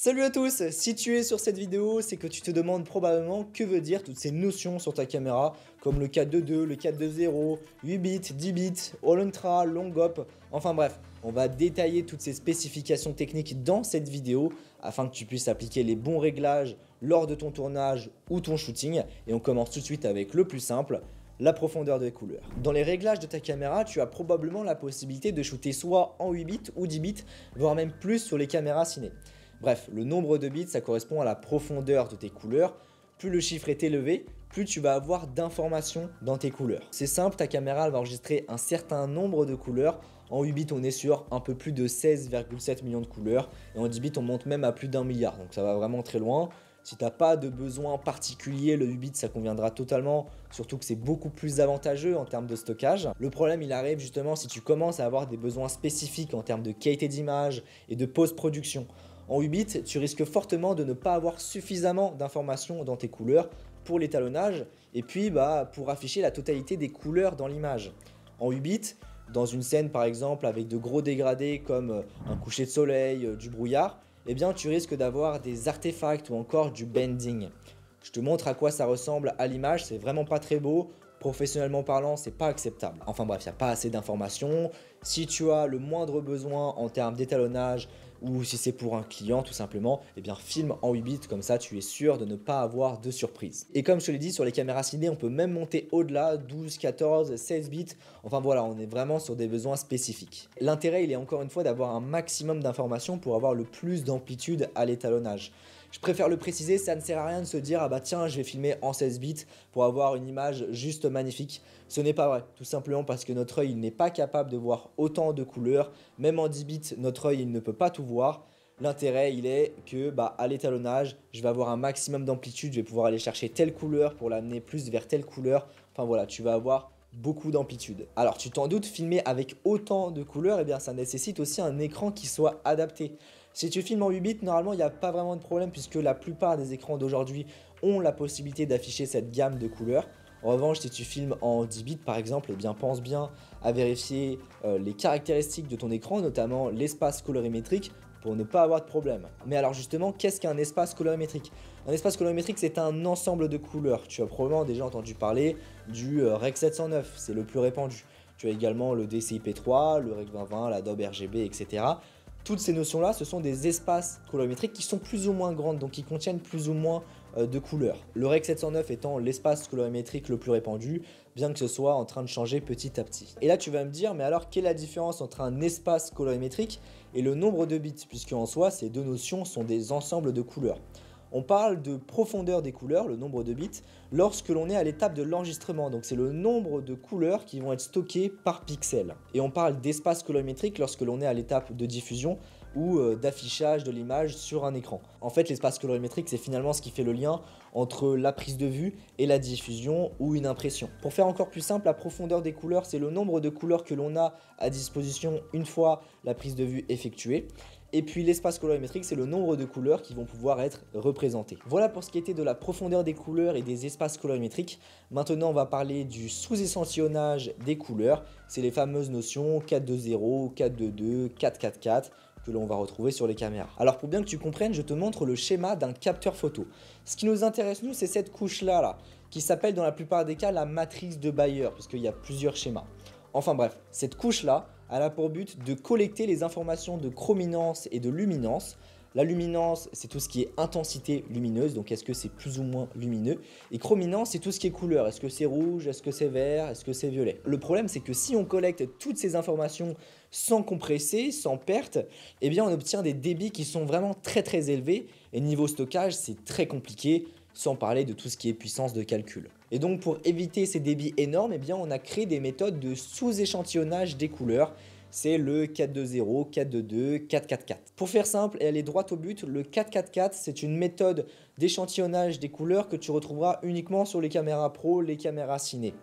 Salut à tous, si tu es sur cette vidéo, c'est que tu te demandes probablement que veut dire toutes ces notions sur ta caméra, comme le 4.2.2, le 4.2.0, 8 bits, 10 bits, All Ultra, Long Op, enfin bref, on va détailler toutes ces spécifications techniques dans cette vidéo afin que tu puisses appliquer les bons réglages lors de ton tournage ou ton shooting. Et on commence tout de suite avec le plus simple, la profondeur des couleurs. Dans les réglages de ta caméra, tu as probablement la possibilité de shooter soit en 8 bits ou 10 bits, voire même plus sur les caméras ciné. Bref, le nombre de bits, ça correspond à la profondeur de tes couleurs. Plus le chiffre est élevé, plus tu vas avoir d'informations dans tes couleurs. C'est simple, ta caméra elle va enregistrer un certain nombre de couleurs. En 8 bits, on est sur un peu plus de 16,7 millions de couleurs. Et en 10 bits, on monte même à plus d'1 milliard. Donc ça va vraiment très loin. Si tu n'as pas de besoin particulier, le 8 bits ça conviendra totalement, surtout que c'est beaucoup plus avantageux en termes de stockage. Le problème il arrive justement si tu commences à avoir des besoins spécifiques en termes de qualité d'image et de post-production. En 8 bits, tu risques fortement de ne pas avoir suffisamment d'informations dans tes couleurs pour l'étalonnage et puis pour afficher la totalité des couleurs dans l'image. En 8 bits, dans une scène par exemple avec de gros dégradés comme un coucher de soleil, du brouillard, eh bien tu risques d'avoir des artefacts ou encore du bending. Je te montre à quoi ça ressemble à l'image, c'est vraiment pas très beau. Professionnellement parlant, c'est pas acceptable. Enfin bref, il n'y a pas assez d'informations. Si tu as le moindre besoin en termes d'étalonnage ou si c'est pour un client tout simplement, eh bien filme en 8 bits, comme ça tu es sûr de ne pas avoir de surprise. Et comme je te l'ai dit, sur les caméras ciné, on peut même monter au-delà, 12, 14, 16 bits. Enfin voilà, on est vraiment sur des besoins spécifiques. L'intérêt, il est encore une fois d'avoir un maximum d'informations pour avoir le plus d'amplitude à l'étalonnage. Je préfère le préciser, ça ne sert à rien de se dire « Ah bah tiens, je vais filmer en 16 bits pour avoir une image juste magnifique ». Ce n'est pas vrai, tout simplement parce que notre œil n'est pas capable de voir autant de couleurs. Même en 10 bits, notre œil il ne peut pas tout voir. L'intérêt, il est que à l'étalonnage, je vais avoir un maximum d'amplitude, je vais pouvoir aller chercher telle couleur pour l'amener plus vers telle couleur. Enfin voilà, tu vas avoir beaucoup d'amplitude. Alors tu t'en doutes, filmer avec autant de couleurs, eh bien ça nécessite aussi un écran qui soit adapté. Si tu filmes en 8 bits, normalement il n'y a pas vraiment de problème puisque la plupart des écrans d'aujourd'hui ont la possibilité d'afficher cette gamme de couleurs. En revanche, si tu filmes en 10 bits par exemple, eh bien pense bien à vérifier les caractéristiques de ton écran, notamment l'espace colorimétrique, pour ne pas avoir de problème. Mais alors justement, qu'est-ce qu'un espace colorimétrique? Un espace colorimétrique, c'est un ensemble de couleurs. Tu as probablement déjà entendu parler du Rec 709, c'est le plus répandu. Tu as également le DCI-P3, le Rec 2020, l'Adobe RGB, etc. Toutes ces notions-là, ce sont des espaces colorimétriques qui sont plus ou moins grandes, donc qui contiennent plus ou moins de couleurs. Le Rec 709 étant l'espace colorimétrique le plus répandu, bien que ce soit en train de changer petit à petit. Et là, tu vas me dire, mais alors, quelle est la différence entre un espace colorimétrique et le nombre de bits, puisque en soi, ces deux notions sont des ensembles de couleurs. On parle de profondeur des couleurs, le nombre de bits, lorsque l'on est à l'étape de l'enregistrement. Donc c'est le nombre de couleurs qui vont être stockées par pixel. Et on parle d'espace colorimétrique lorsque l'on est à l'étape de diffusion ou d'affichage de l'image sur un écran. En fait, l'espace colorimétrique, c'est finalement ce qui fait le lien entre la prise de vue et la diffusion ou une impression. Pour faire encore plus simple, la profondeur des couleurs, c'est le nombre de couleurs que l'on a à disposition une fois la prise de vue effectuée. Et puis l'espace colorimétrique, c'est le nombre de couleurs qui vont pouvoir être représentées. Voilà pour ce qui était de la profondeur des couleurs et des espaces colorimétriques. Maintenant, on va parler du sous-échantillonnage des couleurs. C'est les fameuses notions 4.2.0, 4.2.2, 4.4.4 que l'on va retrouver sur les caméras. Alors pour bien que tu comprennes, je te montre le schéma d'un capteur photo. Ce qui nous intéresse nous, c'est cette couche-là, qui s'appelle dans la plupart des cas la matrice de Bayer, puisqu'il y a plusieurs schémas. Enfin bref, cette couche-là, elle a pour but de collecter les informations de chrominance et de luminance. La luminance, c'est tout ce qui est intensité lumineuse, donc est-ce que c'est plus ou moins lumineux. Et chrominance, c'est tout ce qui est couleur. Est-ce que c'est rouge, est-ce que c'est vert, est-ce que c'est violet. Le problème, c'est que si on collecte toutes ces informations sans compresser, sans perte, eh bien on obtient des débits qui sont vraiment très élevés. Et niveau stockage, c'est très compliqué, sans parler de tout ce qui est puissance de calcul. Et donc pour éviter ces débits énormes, eh bien on a créé des méthodes de sous-échantillonnage des couleurs. C'est le 4.2.0, 4.2.2, 4.4.4. Pour faire simple et aller droit au but, le 4.4.4, c'est une méthode d'échantillonnage des couleurs que tu retrouveras uniquement sur les caméras pro, les caméras ciné.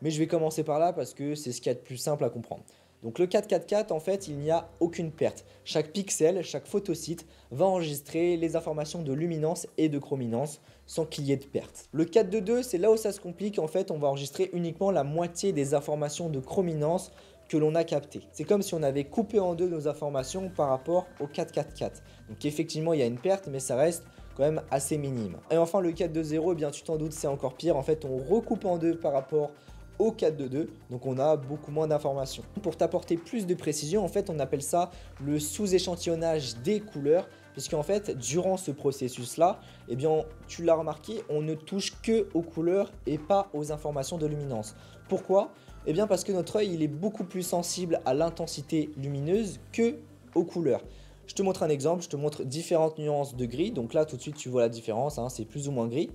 Mais je vais commencer par là parce que c'est ce qu'il y a de plus simple à comprendre. Donc le 4.4.4, en fait, il n'y a aucune perte. Chaque pixel, chaque photosite va enregistrer les informations de luminance et de chrominance sans qu'il y ait de perte. Le 4.2.2, c'est là où ça se complique. En fait, on va enregistrer uniquement la moitié des informations de chrominance que l'on a capté. C'est comme si on avait coupé en deux nos informations par rapport au 444. Donc effectivement, il y a une perte, mais ça reste quand même assez minime. Et enfin, le 420, eh bien tu t'en doutes, c'est encore pire. En fait, on recoupe en deux par rapport au 422, donc on a beaucoup moins d'informations. Pour t'apporter plus de précision, en fait, on appelle ça le sous-échantillonnage des couleurs, puisqu'en fait, durant ce processus-là, eh bien, tu l'as remarqué, on ne touche que aux couleurs et pas aux informations de luminance. Pourquoi? Eh bien, parce que notre œil, il est beaucoup plus sensible à l'intensité lumineuse que aux couleurs. Je te montre un exemple, je te montre différentes nuances de gris. Donc là, tout de suite, tu vois la différence, hein, c'est plus ou moins gris.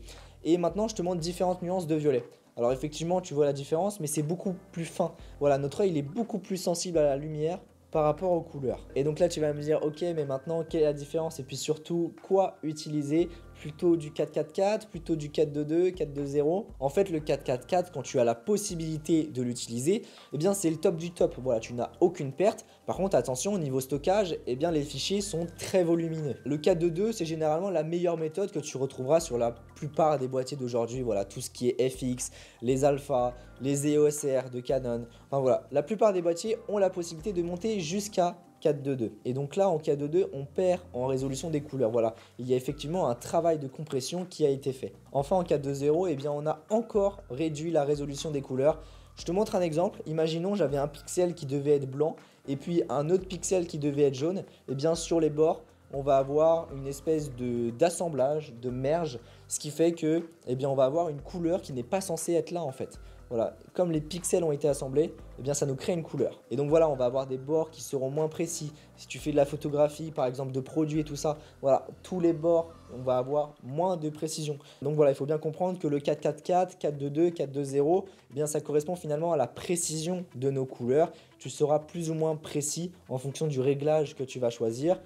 Et maintenant, je te montre différentes nuances de violet. Alors effectivement, tu vois la différence, mais c'est beaucoup plus fin. Voilà, notre œil, il est beaucoup plus sensible à la lumière par rapport aux couleurs. Et donc là, tu vas me dire, ok, mais maintenant, quelle est la différence? Et puis surtout, quoi utiliser? Plutôt du 444, plutôt du 422, 420. En fait, le 444, quand tu as la possibilité de l'utiliser, eh bien, c'est le top du top. Voilà, tu n'as aucune perte. Par contre, attention, au niveau stockage, eh bien, les fichiers sont très volumineux. Le 422, c'est généralement la meilleure méthode que tu retrouveras sur la plupart des boîtiers d'aujourd'hui. Voilà, tout ce qui est FX, les Alpha, les EOS R de Canon. Enfin voilà, la plupart des boîtiers ont la possibilité de monter jusqu'à 422. Et donc là, en 422, on perd en résolution des couleurs. Voilà, il y a effectivement un travail de compression qui a été fait. Enfin, en 420, eh bien, on a encore réduit la résolution des couleurs. Je te montre un exemple. Imaginons, j'avais un pixel qui devait être blanc et puis un autre pixel qui devait être jaune. Et bien, sur les bords, on va avoir une espèce d'assemblage, de merge, ce qui fait que, eh bien, on va avoir une couleur qui n'est pas censée être là en fait. Voilà, comme les pixels ont été assemblés, eh bien ça nous crée une couleur. Et donc voilà, on va avoir des bords qui seront moins précis. Si tu fais de la photographie, par exemple de produits et tout ça, voilà, tous les bords, on va avoir moins de précision. Donc voilà, il faut bien comprendre que le 444, 422, 420, eh bien ça correspond finalement à la précision de nos couleurs. Tu seras plus ou moins précis en fonction du réglage que tu vas choisir.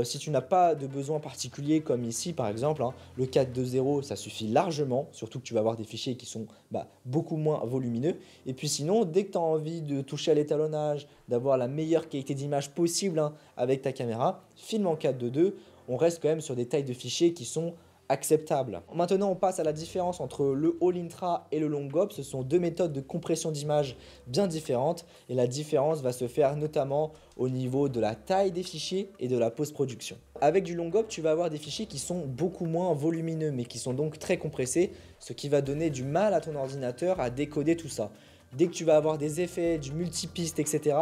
Si tu n'as pas de besoin particulier comme ici par exemple, hein, le 420 ça suffit largement, surtout que tu vas avoir des fichiers qui sont beaucoup moins volumineux. Et puis sinon, dès que tu as envie de toucher à l'étalonnage, d'avoir la meilleure qualité d'image possible hein, avec ta caméra, filme en 422, on reste quand même sur des tailles de fichiers qui sont acceptable. Maintenant, on passe à la différence entre le All-Intra et le Long-Op. Ce sont deux méthodes de compression d'image bien différentes et la différence va se faire notamment au niveau de la taille des fichiers et de la post-production. Avec du Long-Op, tu vas avoir des fichiers qui sont beaucoup moins volumineux mais qui sont donc très compressés, ce qui va donner du mal à ton ordinateur à décoder tout ça. Dès que tu vas avoir des effets, du multipiste, etc.,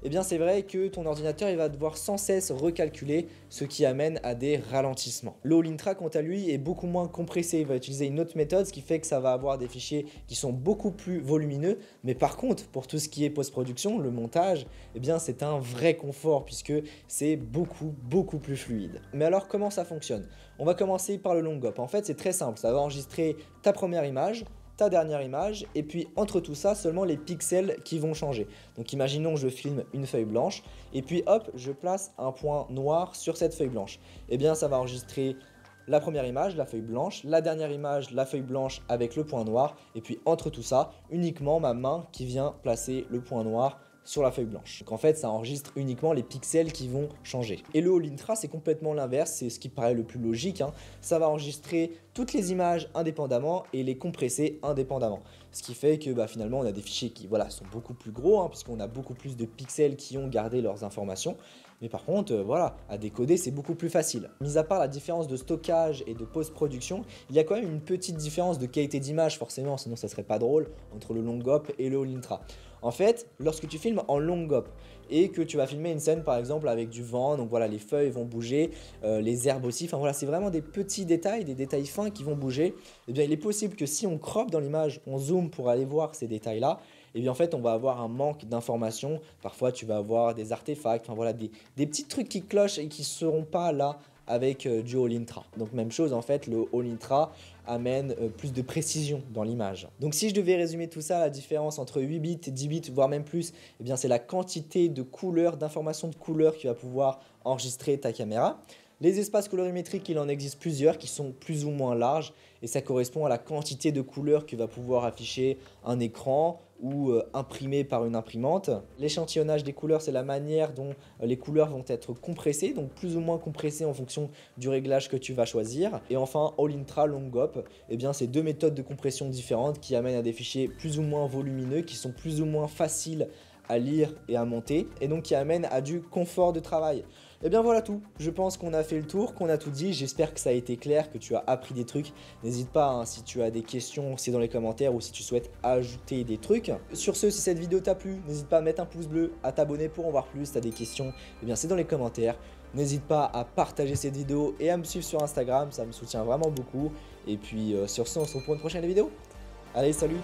eh bien c'est vrai que ton ordinateur il va devoir sans cesse recalculer, ce qui amène à des ralentissements. Le All-Intra, quant à lui, est beaucoup moins compressé. Il va utiliser une autre méthode, ce qui fait que ça va avoir des fichiers qui sont beaucoup plus volumineux. Mais par contre, pour tout ce qui est post-production, le montage, eh bien c'est un vrai confort puisque c'est beaucoup plus fluide. Mais alors, comment ça fonctionne? On va commencer par le Long-Op. En fait, c'est très simple. Ça va enregistrer ta première image, ta dernière image et puis entre tout ça seulement les pixels qui vont changer. Donc imaginons que je filme une feuille blanche et puis hop je place un point noir sur cette feuille blanche. Et bien ça va enregistrer la première image, la feuille blanche, la dernière image, la feuille blanche avec le point noir et puis entre tout ça uniquement ma main qui vient placer le point noir sur la feuille blanche. Donc en fait ça enregistre uniquement les pixels qui vont changer. Et le All-Intra c'est complètement l'inverse, c'est ce qui paraît le plus logique, hein. Ça va enregistrer toutes les images indépendamment et les compresser indépendamment. Ce qui fait que finalement on a des fichiers qui sont beaucoup plus gros hein, puisqu'on a beaucoup plus de pixels qui ont gardé leurs informations. Mais par contre, à décoder, c'est beaucoup plus facile. Mis à part la différence de stockage et de post-production, il y a quand même une petite différence de qualité d'image, forcément, sinon ça serait pas drôle, entre le Long-Op et le All-Intra. En fait, lorsque tu filmes en Long-Op et que tu vas filmer une scène par exemple avec du vent, donc voilà, les feuilles vont bouger, les herbes aussi, enfin voilà, c'est vraiment des petits détails, des détails fins qui vont bouger. Et bien, il est possible que si on crop dans l'image, on zoome pour aller voir ces détails-là, et bien en fait on va avoir un manque d'informations. Parfois tu vas avoir des artefacts, enfin voilà, des petits trucs qui clochent et qui ne seront pas là avec du All-Intra. Donc même chose en fait, le All-Intra amène plus de précision dans l'image. Donc si je devais résumer tout ça, la différence entre 8 bits et 10 bits, voire même plus, eh bien c'est la quantité de couleurs, d'informations de couleurs qui va pouvoir enregistrer ta caméra. Les espaces colorimétriques, il en existe plusieurs qui sont plus ou moins larges et ça correspond à la quantité de couleurs que va pouvoir afficher un écran ou imprimé par une imprimante. L'échantillonnage des couleurs, c'est la manière dont les couleurs vont être compressées, donc plus ou moins compressées en fonction du réglage que tu vas choisir. Et enfin, All-Intra, Long-Op, eh bien c'est deux méthodes de compression différentes qui amènent à des fichiers plus ou moins volumineux, qui sont plus ou moins faciles à lire et à monter, et donc qui amène à du confort de travail. Et bien voilà tout, je pense qu'on a fait le tour, qu'on a tout dit, j'espère que ça a été clair, que tu as appris des trucs. N'hésite pas, hein, si tu as des questions, c'est dans les commentaires, ou si tu souhaites ajouter des trucs. Sur ce, si cette vidéo t'a plu, n'hésite pas à mettre un pouce bleu, à t'abonner pour en voir plus, si tu as des questions, et bien c'est dans les commentaires. N'hésite pas à partager cette vidéo et à me suivre sur Instagram, ça me soutient vraiment beaucoup. Et puis sur ce, on se retrouve pour une prochaine vidéo. Allez, salut!